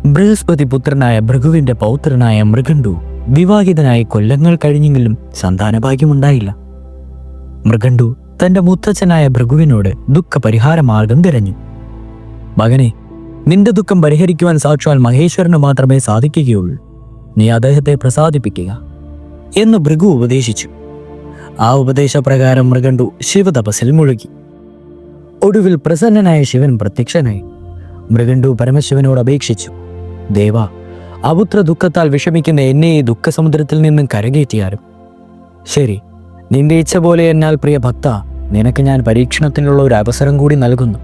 ബൃഹസ്പതി പുത്രനായ ഭൃഗുവിന്റെ പൗത്രനായ മൃഗണ്ഡു വിവാഹിതനായി കൊല്ലങ്ങൾ കഴിഞ്ഞെങ്കിലും സന്താനഭാഗ്യമുണ്ടായില്ല. മൃഗണ്ഡു തന്റെ മുത്തച്ഛനായ ഭൃഗുവിനോട് ദുഃഖപരിഹാര മാർഗം തിരഞ്ഞു. മകനെ, നിന്റെ ദുഃഖം പരിഹരിക്കുവാൻ സാക്ഷാൽ മഹേശ്വരന് മാത്രമേ സാധിക്കുകയുള്ളൂ. നീ അദ്ദേഹത്തെ പ്രസാദിപ്പിക്കുക എന്ന് ഭൃഗു ഉപദേശിച്ചു. ആ ഉപദേശപ്രകാരം മൃഗണ്ഡു ശിവതപസ്സിൽ മുഴുകി. ഒടുവിൽ പ്രസന്നനായ ശിവൻ പ്രത്യക്ഷനായി. മൃഗണ്ഡു പരമശിവനോട് അപേക്ഷിച്ചു, ദേവ, അപുത്ര ദുഃഖത്താൽ വിഷമിക്കുന്ന എന്നെ ഈ ദുഃഖസമുദ്രത്തിൽ നിന്നും കരകയറ്റിയാലും ശരി, നിന്റെ ഇച്ഛ പോലെ എന്നാൽ പ്രിയ ഭക്ത, നിനക്ക് ഞാൻ പരീക്ഷണത്തിനുള്ള ഒരു അവസരം കൂടി നൽകുന്നു.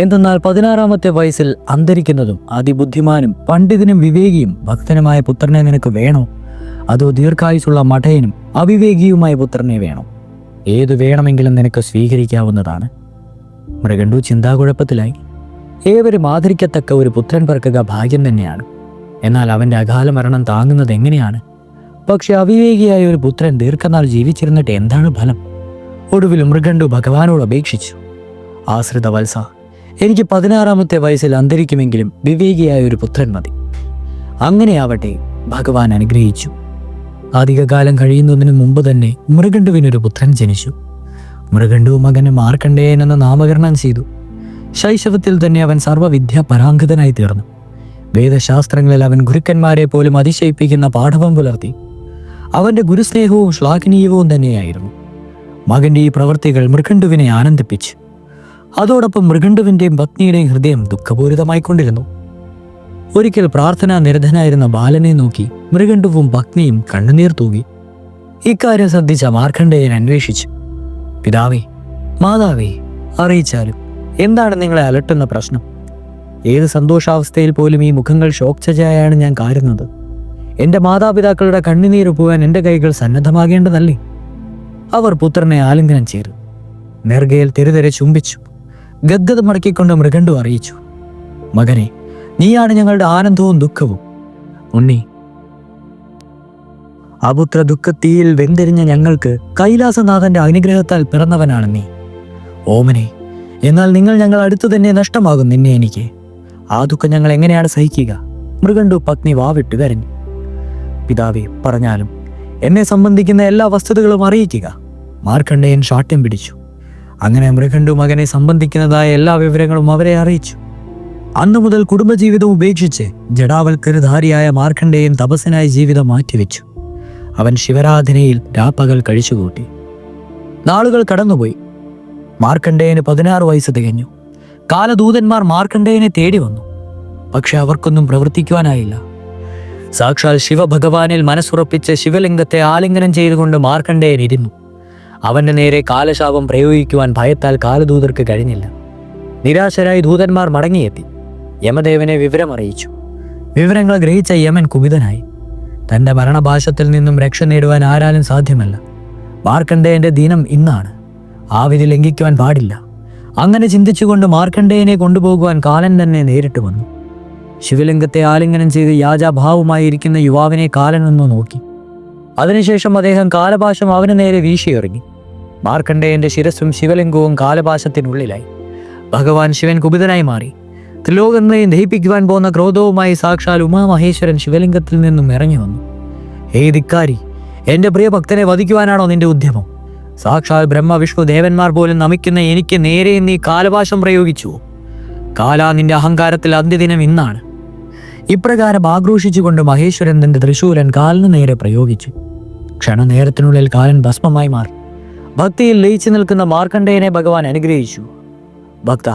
എന്തെന്നാൽ 16-ാമത്തെ വയസ്സിൽ അന്തരിക്കുന്നതും അതിബുദ്ധിമാനും പണ്ഡിതനും വിവേകിയും ഭക്തനുമായ പുത്രനെ നിനക്ക് വേണോ, അതോ ദീർഘായുസുള്ള മഠയനും അവിവേകിയുമായ പുത്രനെ വേണോ? ഏതു വേണമെങ്കിലും നിനക്ക് സ്വീകരിക്കാവുന്നതാണ്. മൃഗണ്ഡു ചിന്താകുഴപ്പത്തിലായി. ഏവരും ആദരിക്കത്തക്ക ഒരു പുത്രൻ പിറക്കുക ഭാഗ്യം തന്നെയാണ്. എന്നാൽ അവൻ്റെ അകാല മരണം താങ്ങുന്നത് എങ്ങനെയാണ്? പക്ഷെ അവിവേകിയായ ഒരു പുത്രൻ ദീർഘനാൾ ജീവിച്ചിരുന്നിട്ട് എന്താണ് ഫലം? ഒടുവിൽ മൃഗണ്ഡു ഭഗവാനോട് അപേക്ഷിച്ചു, ആശ്രിത വത്സ, എനിക്ക് 16-ാമത്തെ വയസ്സിൽ അന്തരിക്കുമെങ്കിലും വിവേകിയായ ഒരു പുത്രൻ മതി. അങ്ങനെയാവട്ടെ, ഭഗവാൻ അനുഗ്രഹിച്ചു. അധികകാലം കഴിയുന്നതിന് മുമ്പ് തന്നെ മൃഗണ്ഡുവിനൊരു പുത്രൻ ജനിച്ചു. മൃഗണ്ഡു മകന് മാർക്കണ്ഡേയൻ എന്ന നാമകരണം ചെയ്തു. ശൈശവത്തിൽ തന്നെ അവൻ സർവ്വവിദ്യ പരാംഗതനായി തീർന്നു. വേദശാസ്ത്രങ്ങളിൽ അവൻ ഗുരുക്കന്മാരെ പോലും അതിശയിപ്പിക്കുന്ന പാഠവം പുലർത്തി. അവന്റെ ഗുരുസ്നേഹവും ശ്ലാഘനീയവും തന്നെയായിരുന്നു. മകന്റെ ഈ പ്രവൃത്തികൾ മൃഗണ്ഡുവിനെ ആനന്ദിപ്പിച്ചു. അതോടൊപ്പം മൃഗണ്ഡുവിന്റെയും പത്നിയുടെയും ഹൃദയം ദുഃഖപൂരിതമായിക്കൊണ്ടിരുന്നു. ഒരിക്കൽ പ്രാർത്ഥനാ നിരതനായിരുന്ന ബാലനെ നോക്കി മൃഗണ്ഡുവും പത്നിയും കണ്ണുനീർ തൂകി. ഇക്കാര്യം ശ്രദ്ധിച്ച മാർക്കണ്ഡേയൻ അന്വേഷിച്ചു, പിതാവേ, മാതാവേ, അറിയിച്ചാലും എന്താണ് നിങ്ങളെ അലട്ടുന്ന പ്രശ്നം? ഏത് സന്തോഷാവസ്ഥയിൽ പോലും ഈ മുഖങ്ങൾ ശോക്ചായാണ് ഞാൻ കാരുന്നത്. എൻ്റെ മാതാപിതാക്കളുടെ കണ്ണുനീര് പോകാൻ എൻ്റെ കൈകൾ സന്നദ്ധമാകേണ്ടതല്ലേ? അവർ പുത്രനെ ആലിംഗനം ചെയ്തു. നെറുകയിൽ തെരുതെരെ ചുംബിച്ചു. ഗദ്ഗതം മടക്കിക്കൊണ്ട് മൃഗണ്ഡു അറിയിച്ചു, മകനെ, നീയാണ് ഞങ്ങളുടെ ആനന്ദവും ദുഃഖവും. ഉണ്ണി, അപുത്ര ദുഃഖത്തീയിൽ വെന്തെരിഞ്ഞ ഞങ്ങൾക്ക് കൈലാസനാഥന്റെ അനുഗ്രഹത്താൽ പിറന്നവനാണ് നീ. ഓമനെ, എന്നാൽ നിങ്ങൾ ഞങ്ങൾ അടുത്തു തന്നെ നഷ്ടമാകും നിന്നെ എനിക്ക്. ആ ദുഃഖം ഞങ്ങൾ എങ്ങനെയാണ് സഹിക്കുക? മൃഗണ്ഡു പത്നി വാവിട്ട് കരഞ്ഞു. പിതാവേ, പറഞ്ഞാലും എന്നെ സംബന്ധിക്കുന്ന എല്ലാ വസ്തുതകളും അറിയിക്കുക. മാർക്കണ്ഡേയൻ ശാഠ്യം പിടിച്ചു. അങ്ങനെ മൃഗണ്ഡു മകനെ സംബന്ധിക്കുന്നതായ എല്ലാ വിവരങ്ങളും അവരെ അറിയിച്ചു. അന്നു മുതൽ കുടുംബജീവിതം ഉപേക്ഷിച്ച് ജടാവൽക്കരധാരിയായ മാർക്കണ്ഡേയൻ തപസ്സിനായി ജീവിതം മാറ്റിവെച്ചു. അവൻ ശിവരാധനയിൽ രാപ്പകൽ കഴിച്ചുകൂട്ടി. നാളുകൾ കടന്നുപോയി. മാർക്കണ്ഡേയന് 16 വയസ്സ് തികഞ്ഞു. കാലദൂതന്മാർ മാർക്കണ്ഡേയനെ തേടി വന്നു. പക്ഷെ അവർക്കൊന്നും പ്രവർത്തിക്കുവാനായില്ല. സാക്ഷാൽ ശിവഭഗവാനിൽ മനസ്സുറപ്പിച്ച് ശിവലിംഗത്തെ ആലിംഗനം ചെയ്തുകൊണ്ട് മാർക്കണ്ഡേയൻ ഇരുന്നു. അവന്റെ നേരെ കാലശാപം പ്രയോഗിക്കുവാൻ ഭയത്താൽ കാലദൂതർക്ക് കഴിഞ്ഞില്ല. നിരാശരായി ദൂതന്മാർ മടങ്ങിയെത്തി. യമദേവനെ വിവരമറിയിച്ചു. വിവരങ്ങൾ ഗ്രഹിച്ച യമൻ കുപിതനായി. തന്റെ മരണഭാഷത്തിൽ നിന്നും രക്ഷ നേടുവാൻ ആരാലും സാധ്യമല്ല. മാർക്കണ്ഡേയന്റെ ദിനം ഇന്നാണ്. ആ വിധി ലംഘിക്കുവാൻ പാടില്ല. അങ്ങനെ ചിന്തിച്ചുകൊണ്ട് മാർക്കണ്ഡേയനെ കൊണ്ടുപോകുവാൻ കാലൻ തന്നെ നേരിട്ട് വന്നു. ശിവലിംഗത്തെ ആലിംഗനം ചെയ്ത് യാജാഭാവുമായി ഇരിക്കുന്ന യുവാവിനെ കാലൻ ഒന്ന് നോക്കി. അതിനുശേഷം അദ്ദേഹം കാലപാശം അവന് നേരെ വീശിയെറിഞ്ഞു. മാർക്കണ്ഡേയന്റെ ശിരസ്സും ശിവലിംഗവും കാലപാശത്തിനുള്ളിലായി. ഭഗവാൻ ശിവൻ കുപിതനായി മാറി. ത്രിലോകങ്ങളെയും ദഹിപ്പിക്കുവാൻ പോകുന്ന ക്രോധവുമായി സാക്ഷാൽ ഉമാമഹേശ്വരൻ ശിവലിംഗത്തിൽ നിന്നും ഇറങ്ങി വന്നു. ഹേ ധിക്കാരി, എൻ്റെ പ്രിയ ഭക്തനെ വധിക്കുവാനാണോ നിന്റെ ഉദ്യമം? സാക്ഷാൽ ബ്രഹ്മ വിഷ്ണു ദേവന്മാർ പോലും നമിക്കുന്ന എനിക്ക് നേരെ നീ കാലപാശം പ്രയോഗിച്ചു. കാല, നിന്റെ അഹങ്കാരത്തിൽ അന്ത്യദിനം ഇന്നാണ്. ഇപ്രകാരം ആക്രോശിച്ചുകൊണ്ട് മഹേശ്വരൻ തന്റെ തൃശൂലൻ കാലിന് നേരെ പ്രയോഗിച്ചു. ക്ഷണനേരത്തിനുള്ളിൽ കാലൻ ഭസ്മമായി മാറി. ഭക്തിയിൽ ലയിച്ചു നിൽക്കുന്ന മാർക്കണ്ഡേയനെ ഭഗവാൻ അനുഗ്രഹിച്ചു. ഭക്ത,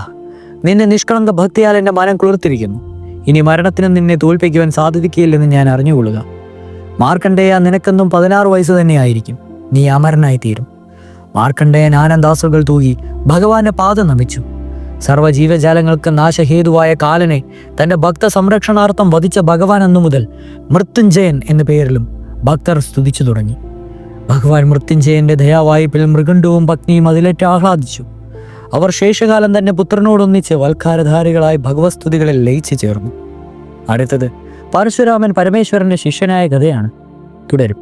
നിന്റെ നിഷ്കളങ്ക ഭക്തിയാൽ എൻ്റെ മനം കുളിർത്തിരിക്കുന്നു. ഇനി മരണത്തിന് നിന്നെ തോൽപ്പിക്കുവാൻ സാധിക്കുകയില്ലെന്ന് ഞാൻ അറിഞ്ഞുകൊള്ളുക. മാർക്കണ്ഡേയ, നിനക്കെന്നും 16 വയസ്സ് തന്നെയായിരിക്കും. നീ അമരനായി തീരും. മാർക്കണ്ഡേയൻ ആനന്ദാസുകൾ തൂകി ഭഗവാന്റെ പാദം നമിച്ചു. സർവ്വജീവജാലങ്ങൾക്ക് നാശഹേതുവായ കാലനെ തന്റെ ഭക്ത സംരക്ഷണാർത്ഥം വധിച്ച ഭഗവാൻ അന്നു മുതൽ മൃത്യുഞ്ജയൻ എന്ന പേരിലും ഭക്തർ സ്തുതിച്ചു തുടങ്ങി. ഭഗവാൻ മൃത്യുഞ്ജയന്റെ ദയാവായ്പിൽ മൃഗണ്ഡുവും പത്നിയും അതിലേറ്റ് ആഹ്ലാദിച്ചു. അവർ ശേഷകാലം തന്നെ പുത്രനോടൊന്നിച്ച് വൽക്കാരധാരികളായി ഭഗവസ്തുതികളിൽ ലയിച്ചു ചേർന്നു. അടുത്തത് പരശുരാമൻ പരമേശ്വരന്റെ ശിഷ്യനായ കഥയാണ്. തുടരും.